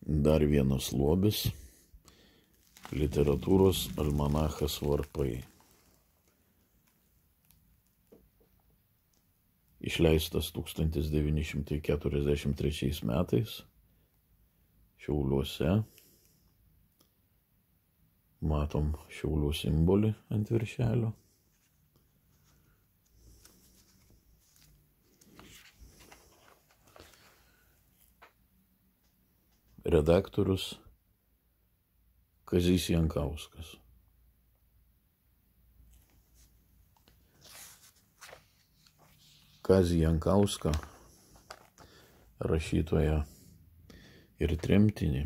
Dar vienas lobis. Literatūros almanachas Varpai. Išleistas 1943 metais Šiauliuose. Matom Šiaulių simbolį ant viršelio. Redaktorius Kazys Jankauskas. Kazį Jankauską, rašytoją ir tremtinį,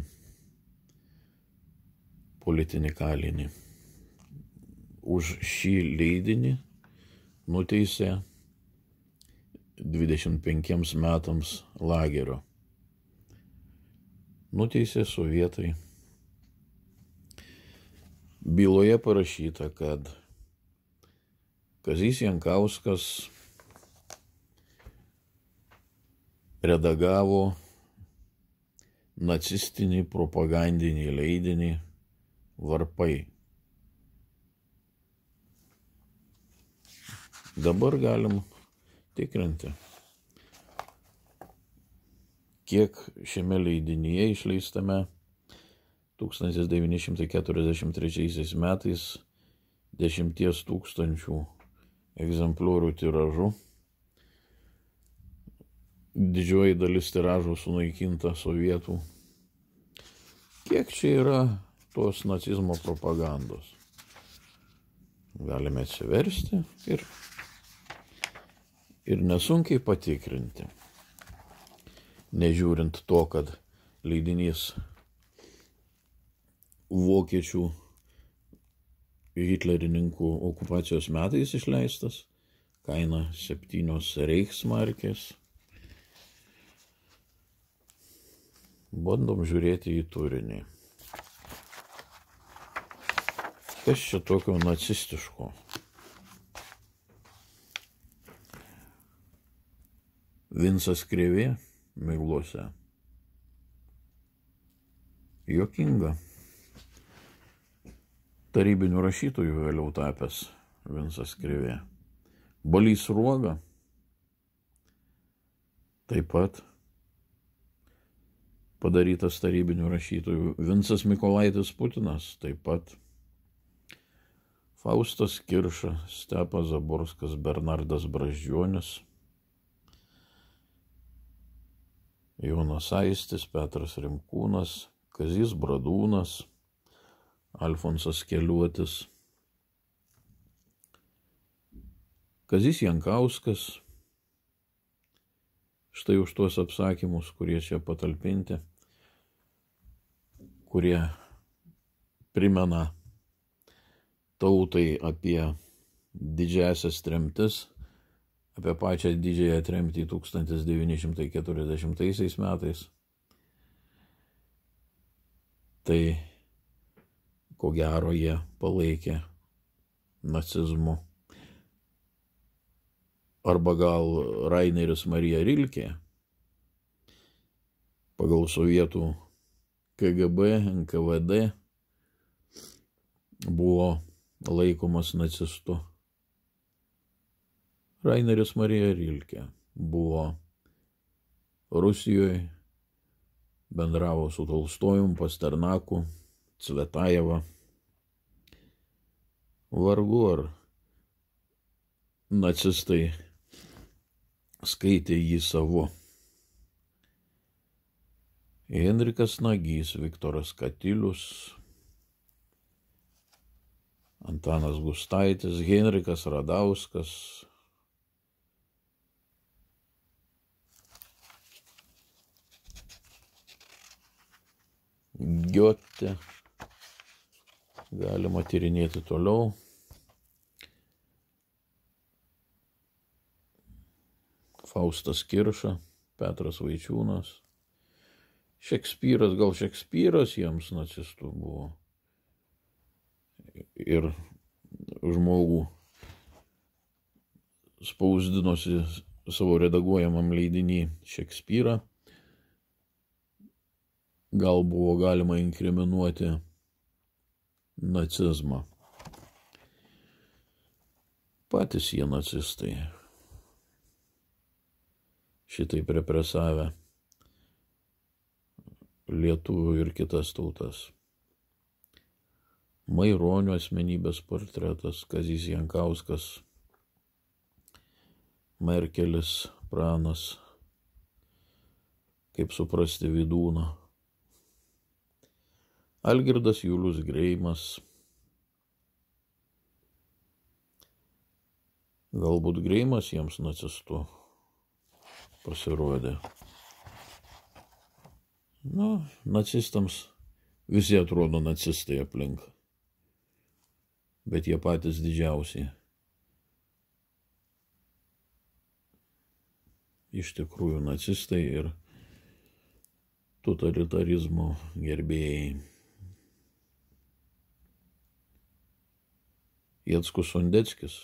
politinį kalinį, už šį leidinį nuteisė 25 metams lagerio. Nuteisė sovietai. Byloje parašyta, kad Kazys Jankauskas redagavo nacistinį propagandinį leidinį Varpai. Dabar galim tikrinti, kiek šiame leidinyje išleistame 1943 metais 10 000 egzempliorių tiražu. Didžioji dalis tiražų sunaikinta sovietų. Kiek čia yra tos nacizmo propagandos? Galime atsiversti ir nesunkiai patikrinti. Nežiūrint to, kad leidinys vokiečių hitlerininkų okupacijos metais išleistas, kaina 7 reichsmarkės. Bandom žiūrėti į turinį. Kas čia tokio nacistiško? Vincas Krėvė Miglose. Juokinga. Tarybinių rašytojų vėliau tapęs Vincas Krėvė. Balys Sruoga taip pat padarytas tarybinių rašytojų. Vincas Mykolaitis Putinas taip pat. Faustas Kirša, Stepas Zaborskas, Bernardas Brazdžionis, Jonas Aistis, Petras Rimkūnas, Kazys Bradūnas, Alfonsas Keliuotis, Kazys Jankauskas. Štai už tuos apsakymus, kurie čia patalpinti, kurie primena tautai apie didžiąsias tremtis, apie pačią didžiąją tremtį 1940 metais. Tai ko gero jie palaikė nacizmu. Arba gal Raineris Marija Rilkė pagal sovietų KGB, NKVD buvo laikomas nacistu. Raineris Marija Rilkė buvo Rusijoje, bendravo su Tolstojum, Pasternaku, Cvetajeva. Vargu ar nacistai skaitė jį savo. Henrikas Nagys, Viktoras Katilius, Antanas Gustaitis, Henrikas Radauskas, Giotė. Galima tyrinėti toliau. Faustas Kirša, Petras Vaičiūnas. Šekspyras, gal Šekspyras jiems nacistų buvo. Ir žmogų spausdinosi savo redaguojamam leidinį Šekspyrą. gal buvo galima inkriminuoti nacizmą. Patys jie nacistai, šitaip represavę lietuvių ir kitas tautas. Maironio asmenybės portretas, Kazys Jankauskas, Merkelis, Pranas, kaip suprasti Vydūną, Algirdas Julius Greimas, galbūt Greimas jiems nacistu pasirodė. Nacistams visi atrodo nacistai aplink, bet jie patys didžiausi. Iš tikrųjų nacistai ir totalitarizmo gerbėjai. Jackus Sondeckis,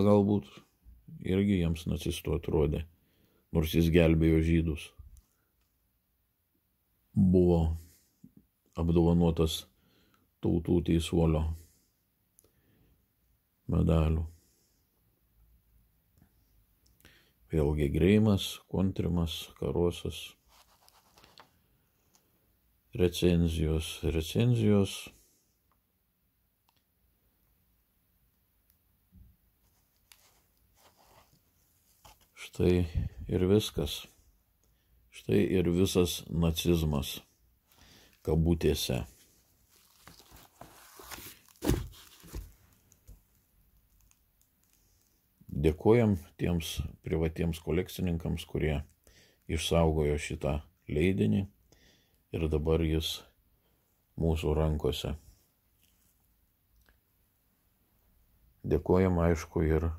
galbūt irgi jiems nacistų atrodė, nors jis gelbėjo žydus. Buvo apdovanotas tautų teisuolio medalių. Vėlgi Greimas, Kontrimas, Karosas, recenzijos. Štai ir viskas. Štai ir visas nacizmas, kabutėse. Dėkojam tiems privatiems kolekcininkams, kurie išsaugojo šitą leidinį ir dabar jis mūsų rankose. Dėkojam, aišku, ir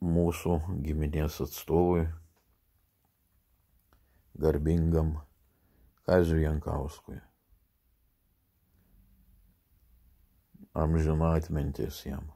mūsų giminės atstovui, garbingam Kaziui Jankauskui. Amžina atmintis jam.